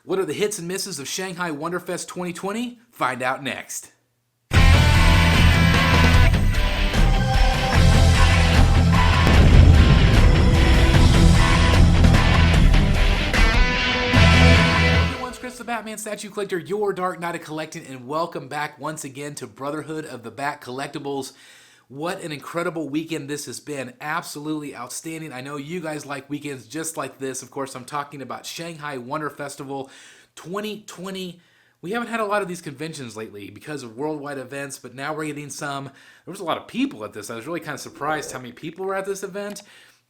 What are the hits and misses of Shanghai Wonderfest 2020? Find out next. Chris the Batman Statue Collector, your Dark Knight of Collecting, and welcome back once again to Brotherhood of the Bat Collectibles. What an incredible weekend this has been. Absolutely outstanding. I know you guys like weekends just like this. Of course, I'm talking about Shanghai Wonder Festival 2020. We haven't had a lot of these conventions lately because of worldwide events, but now we're getting some. There was a lot of people at this. I was really kind of surprised how many people were at this event.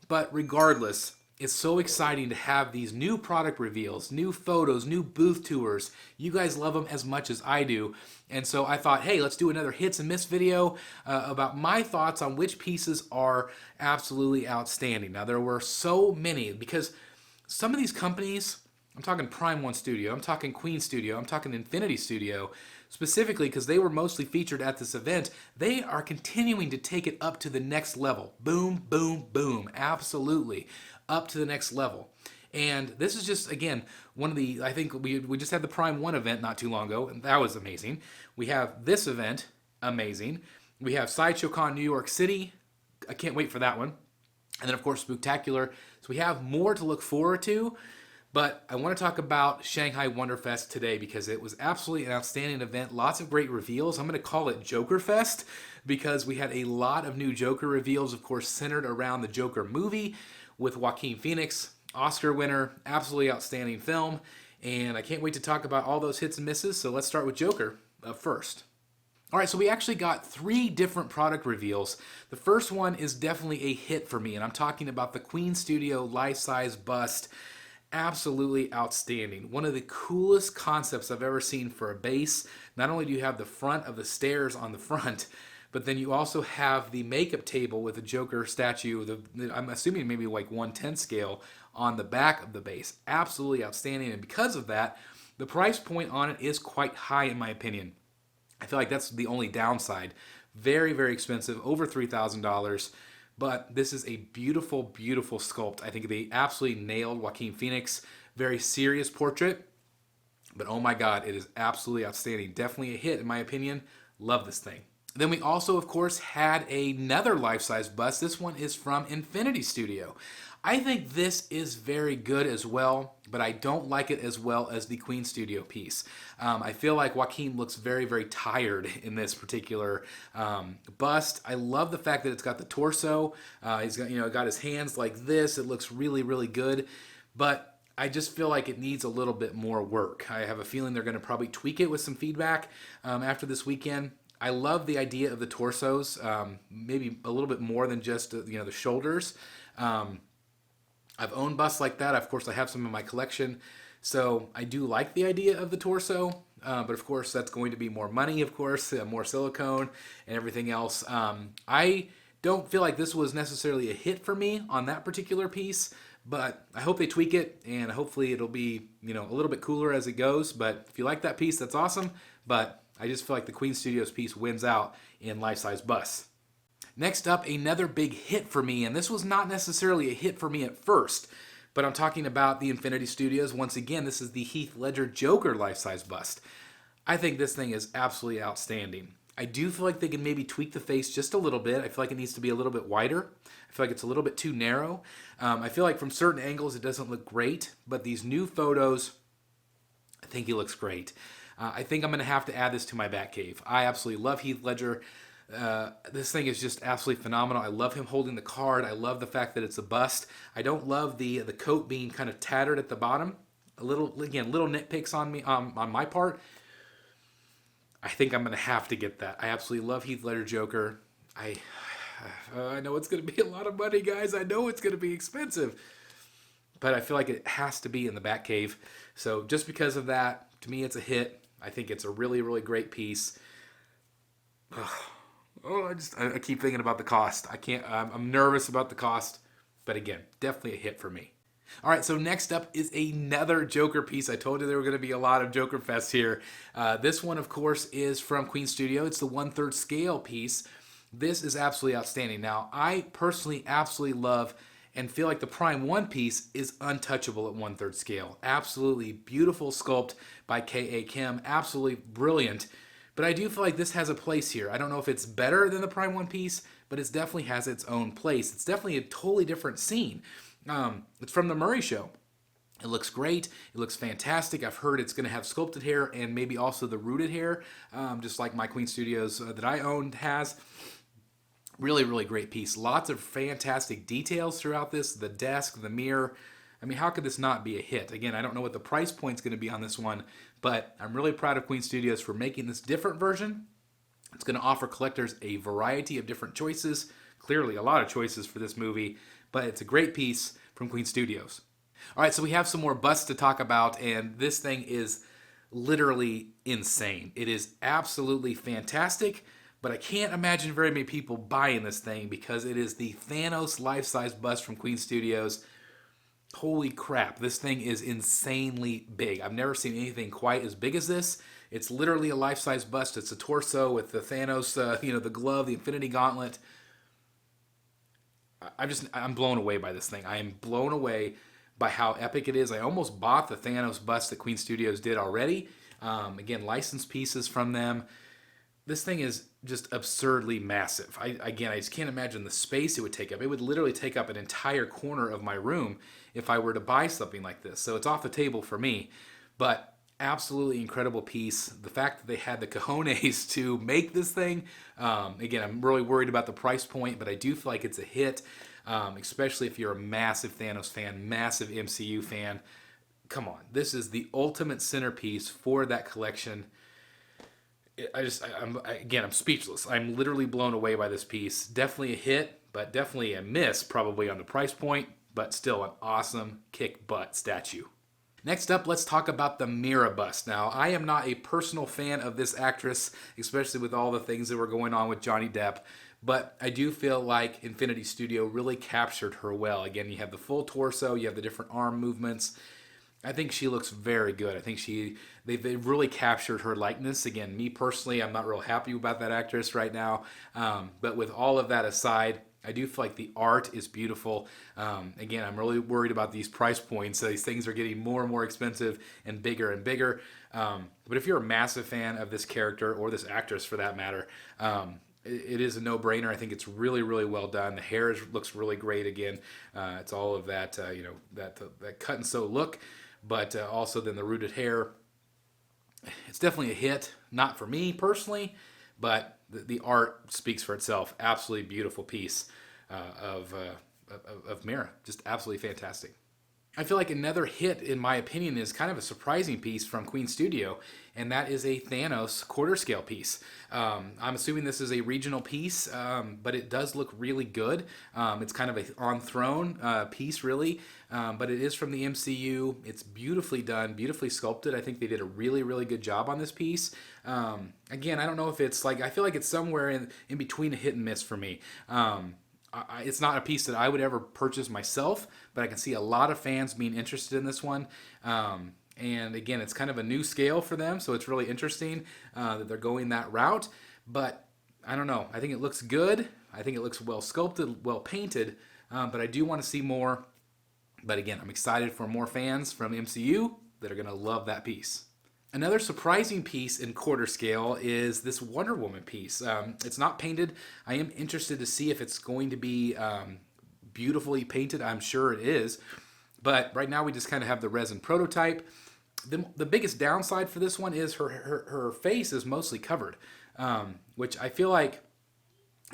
But regardless, it's so exciting to have these new product reveals, new photos, new booth tours. You guys love them as much as I do. And so I thought, hey, let's do another hits and miss video about my thoughts on which pieces are absolutely outstanding. Now, there were so many because some of these companies, I'm talking Prime One Studio, I'm talking Queen Studio, I'm talking Infinity Studio, specifically because they were mostly featured at this event, they are continuing to take it up to the next level. Boom, boom, boom. Absolutely. Up to the next level. And this is just, again, one of the, I think we just had the Prime 1 event not too long ago, and that was amazing. We have this event, amazing. We have Sideshow Con New York City. I can't wait for that one. And then, of course, Spooktacular. So we have more to look forward to. But I want to talk about Shanghai Wonderfest today because it was absolutely an outstanding event. Lots of great reveals. I'm going to call it Joker Fest because we had a lot of new Joker reveals, of course, centered around the Joker movie with Joaquin Phoenix, Oscar winner, absolutely outstanding film. And I can't wait to talk about all those hits and misses. So let's start with Joker first. All right, so we actually got 3 different product reveals. The first one is definitely a hit for me, and I'm talking about the Queen Studio life-size bust. Absolutely outstanding. One of the coolest concepts I've ever seen for a base. Not only do you have the front of the stairs on the front, but then you also have the makeup table with the Joker statue, I'm assuming maybe like 1/10 scale, on the back of the base. Absolutely outstanding, and because of that, the price point on it is quite high in my opinion. I feel like that's the only downside. Very, very expensive, over $3,000. But this is a beautiful, beautiful sculpt. I think they absolutely nailed Joaquin Phoenix. Very serious portrait. But oh my God, it is absolutely outstanding. Definitely a hit in my opinion. Love this thing. Then we also, of course, had another life-size bust. This one is from Infinity Studio. I think this is very good as well, but I don't like it as well as the Queen Studio piece. I feel like Joaquin looks very, very tired in this particular bust. I love the fact that it's got the torso. He's got, got his hands like this. It looks really, really good, but I just feel like it needs a little bit more work. I have a feeling they're going to probably tweak it with some feedback after this weekend. I love the idea of the torsos, maybe a little bit more than just the shoulders. I've owned busts like that. Of course, I have some in my collection, so I do like the idea of the torso. But of course, that's going to be more money. Of course, more silicone and everything else. I don't feel like this was necessarily a hit for me on that particular piece, but I hope they tweak it, and hopefully it'll be a little bit cooler as it goes. But if you like that piece, that's awesome. But I just feel like the Queen Studios piece wins out in life-size busts. Next up, another big hit for me, and this was not necessarily a hit for me at first, but I'm talking about the Infinity Studios. Once again, this is the Heath Ledger Joker life-size bust. I think this thing is absolutely outstanding. I do feel like they can maybe tweak the face just a little bit. I feel like it needs to be a little bit wider. I feel like it's a little bit too narrow. I feel like from certain angles it doesn't look great, but these new photos, I think he looks great. I think I'm going to have to add this to my Batcave. I absolutely love Heath Ledger. This thing is just absolutely phenomenal. I love him holding the card. I love the fact that it's a bust. I don't love the coat being kind of tattered at the bottom. Little nitpicks on me on my part. I think I'm going to have to get that. I absolutely love Heath Ledger Joker. I know it's going to be a lot of money, guys. I know it's going to be expensive. But I feel like it has to be in the Batcave. So just because of that, to me, it's a hit. I think it's a really, really great piece. I keep thinking about the cost. I'm nervous about the cost. But again, definitely a hit for me. All right, so next up is another Joker piece. I told you there were going to be a lot of Joker Fest here. This one, of course, is from Queen Studio. It's the 1/3 scale piece. This is absolutely outstanding. Now, I personally absolutely love and feel like the Prime 1 piece is untouchable at 1/3 scale. Absolutely beautiful sculpt by K.A. Kim. Absolutely brilliant. But I do feel like this has a place here. I don't know if it's better than the Prime 1 piece, but it definitely has its own place. It's definitely a totally different scene. It's from the Murray Show. It looks great. It looks fantastic. I've heard it's going to have sculpted hair and maybe also the rooted hair, just like my Queen Studios that I owned has. Really, really great piece. Lots of fantastic details throughout this. The desk, the mirror. I mean, how could this not be a hit? Again, I don't know what the price point's going to be on this one, but I'm really proud of Queen Studios for making this different version. It's going to offer collectors a variety of different choices. Clearly, a lot of choices for this movie, but it's a great piece from Queen Studios. All right, so we have some more busts to talk about, and this thing is literally insane. It is absolutely fantastic, but I can't imagine very many people buying this thing because it is the Thanos life-size bust from Queen Studios. Holy crap, this thing is insanely big. I've never seen anything quite as big as this. It's literally a life-size bust. It's a torso with the Thanos, the glove, the Infinity Gauntlet. I'm blown away by this thing. I am blown away by how epic it is. I almost bought the Thanos bust that Queen Studios did already. Again, licensed pieces from them. This thing is just absurdly massive. I just can't imagine the space it would take up. It would literally take up an entire corner of my room if I were to buy something like this. So it's off the table for me. But absolutely incredible piece. The fact that they had the cojones to make this thing. Again, I'm really worried about the price point, but I do feel like it's a hit. Especially if you're a massive Thanos fan, massive MCU fan. Come on, this is the ultimate centerpiece for that collection. I'm speechless. I'm literally blown away by this piece. Definitely a hit, but definitely a miss probably on the price point, but still an awesome kick butt statue. Next up, let's talk about the Mira bust. Now, I am not a personal fan of this actress, especially with all the things that were going on with Johnny Depp, but I do feel like Infinity Studio really captured her well. Again, you have the full torso, you have the different arm movements. I think she looks very good. I think they've really captured her likeness. Again, me personally, I'm not real happy about that actress right now, but with all of that aside, I do feel like the art is beautiful. Again, I'm really worried about these price points. These things are getting more and more expensive and bigger and bigger. But if you're a massive fan of this character or this actress for that matter, it is a no-brainer. I think it's really, really well done. The hair looks really great again. It's all of that, that cut and sew look, but also then the rooted hair. It's definitely a hit. Not for me personally, but the art speaks for itself. Absolutely beautiful piece of Mira. Just absolutely fantastic. I feel like another hit, in my opinion, is kind of a surprising piece from Queen Studio, and that is a Thanos quarter scale piece. I'm assuming this is a regional piece, but it does look really good. It's kind of a on-throne piece, really, but it is from the MCU. It's beautifully done, beautifully sculpted. I think they did a really, really good job on this piece. Again, I don't know if it's like, I feel like it's somewhere in between a hit and miss for me. It's not a piece that I would ever purchase myself, but I can see a lot of fans being interested in this one. And again, it's kind of a new scale for them, so it's really interesting that they're going that route. But I don't know. I think it looks good. I think it looks well sculpted, well painted, but I do want to see more. But again, I'm excited for more fans from MCU that are going to love that piece. Another surprising piece in quarter scale is this Wonder Woman piece. It's not painted. I am interested to see if it's going to be beautifully painted. I'm sure it is. But right now we just kind of have the resin prototype. The biggest downside for this one is her face is mostly covered, which I feel like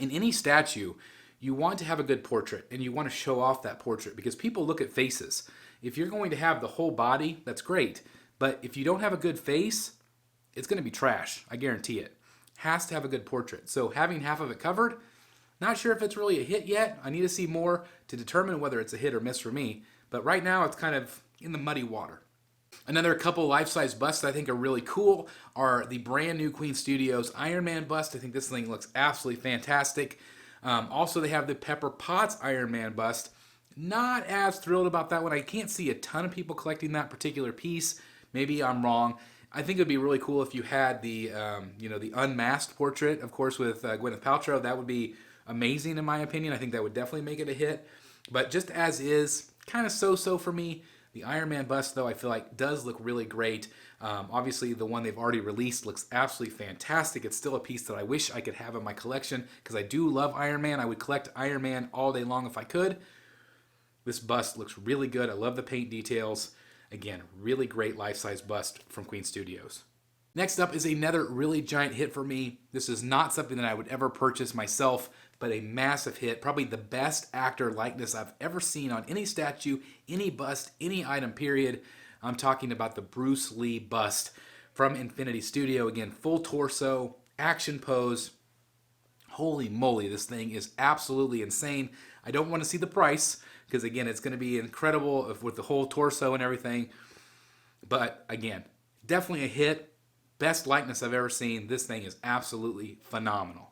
in any statue, you want to have a good portrait and you want to show off that portrait because people look at faces. If you're going to have the whole body, that's great. But if you don't have a good face, it's going to be trash. I guarantee it. Has to have a good portrait. So having half of it covered, not sure if it's really a hit yet. I need to see more to determine whether it's a hit or miss for me. But right now, it's kind of in the muddy water. Another couple life-size busts I think are really cool are the brand new Queen Studios Iron Man bust. I think this thing looks absolutely fantastic. Also, they have the Pepper Potts Iron Man bust. Not as thrilled about that one. I can't see a ton of people collecting that particular piece. Maybe I'm wrong. I think it would be really cool if you had the unmasked portrait, of course, with Gwyneth Paltrow. That would be amazing in my opinion. I think that would definitely make it a hit. But just as is, kind of so-so for me. The Iron Man bust, though, I feel like does look really great. Obviously, the one they've already released looks absolutely fantastic. It's still a piece that I wish I could have in my collection because I do love Iron Man. I would collect Iron Man all day long if I could. This bust looks really good. I love the paint details. Again, really great life-size bust from Queen Studios. Next up is another really giant hit for me. This is not something that I would ever purchase myself, but a massive hit. Probably the best actor likeness I've ever seen on any statue, any bust, any item, period. I'm talking about the Bruce Lee bust from Infinity Studio. Again, full torso, action pose. Holy moly, this thing is absolutely insane. I don't want to see the price because, again, it's going to be incredible with the whole torso and everything. But, again, definitely a hit. Best likeness I've ever seen. This thing is absolutely phenomenal.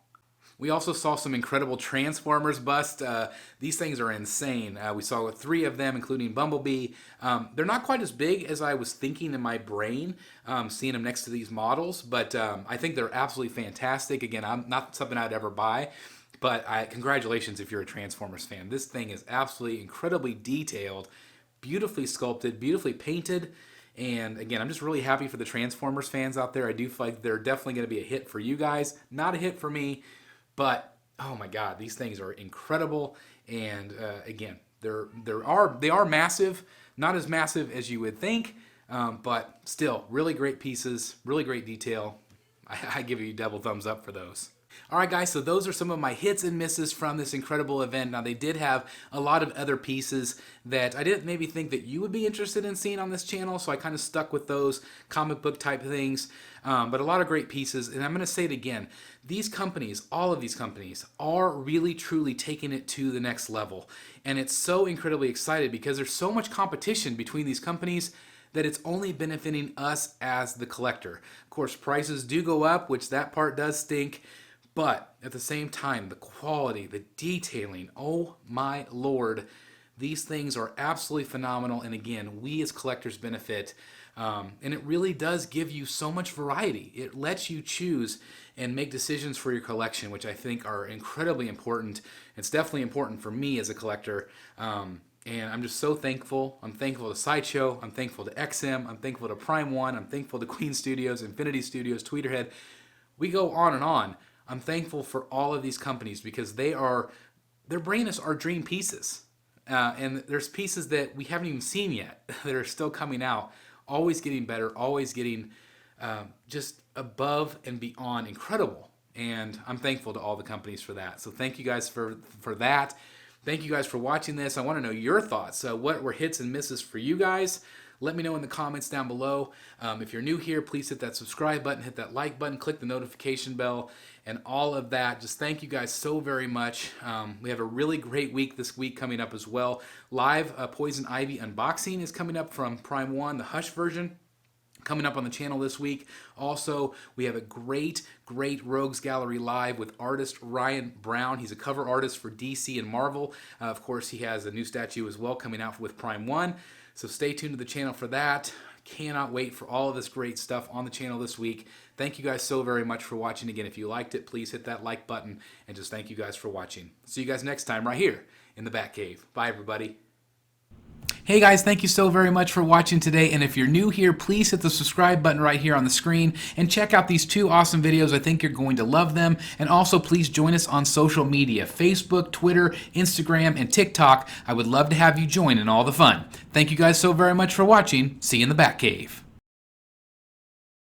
We also saw some incredible Transformers bust. These things are insane. We saw 3 of them, including Bumblebee. They're not quite as big as I was thinking in my brain, seeing them next to these models, but I think they're absolutely fantastic. Again, I'm not something I'd ever buy, but congratulations if you're a Transformers fan. This thing is absolutely incredibly detailed, beautifully sculpted, beautifully painted. And again, I'm just really happy for the Transformers fans out there. I do feel like they're definitely going to be a hit for you guys. Not a hit for me, but oh my God, these things are incredible. And again, they are massive, not as massive as you would think, but still really great pieces, really great detail. I give you double thumbs up for those. All right, guys, so those are some of my hits and misses from this incredible event. Now, they did have a lot of other pieces that I didn't maybe think that you would be interested in seeing on this channel, so I kind of stuck with those comic book type things, but a lot of great pieces. And I'm going to say it again, these companies, all of these companies, are really truly taking it to the next level. And it's so incredibly excited because there's so much competition between these companies that it's only benefiting us as the collector. Of course, prices do go up, which that part does stink. But at the same time, the quality, the detailing, oh my Lord, these things are absolutely phenomenal. And again, we as collectors benefit. And it really does give you so much variety. It lets you choose and make decisions for your collection, which I think are incredibly important. It's definitely important for me as a collector. And I'm just so thankful. I'm thankful to Sideshow. I'm thankful to XM. I'm thankful to Prime One. I'm thankful to Queen Studios, Infinity Studios, Tweeterhead. We go on and on. I'm thankful for all of these companies because they're bringing us our dream pieces. And there's pieces that we haven't even seen yet that are still coming out, always getting better, always getting just above and beyond incredible. And I'm thankful to all the companies for that. So thank you guys for that. Thank you guys for watching this. I want to know your thoughts. What were hits and misses for you guys? Let me know in the comments down below. If you're new here, please hit that subscribe button, hit that like button, click the notification bell, and all of that. Just thank you guys so very much. We have a really great week this week coming up as well. Live Poison Ivy unboxing is coming up from Prime One, the Hush version, coming up on the channel this week. Also, we have a great Rogues Gallery Live with artist Ryan Brown. He's a cover artist for DC and Marvel. Of course, he has a new statue as well coming out with Prime One. So stay tuned to the channel for that. Cannot wait for all of this great stuff on the channel this week. Thank you guys so very much for watching. Again, if you liked it, please hit that like button. And just thank you guys for watching. See you guys next time right here in the Batcave. Bye, everybody. Hey guys, thank you so very much for watching today, and if you're new here, please hit the subscribe button right here on the screen and check out these 2 awesome videos. I think you're going to love them. And also please join us on social media, Facebook, Twitter, Instagram, and TikTok. I would love to have you join in all the fun. Thank you guys so very much for watching. See you in the Batcave.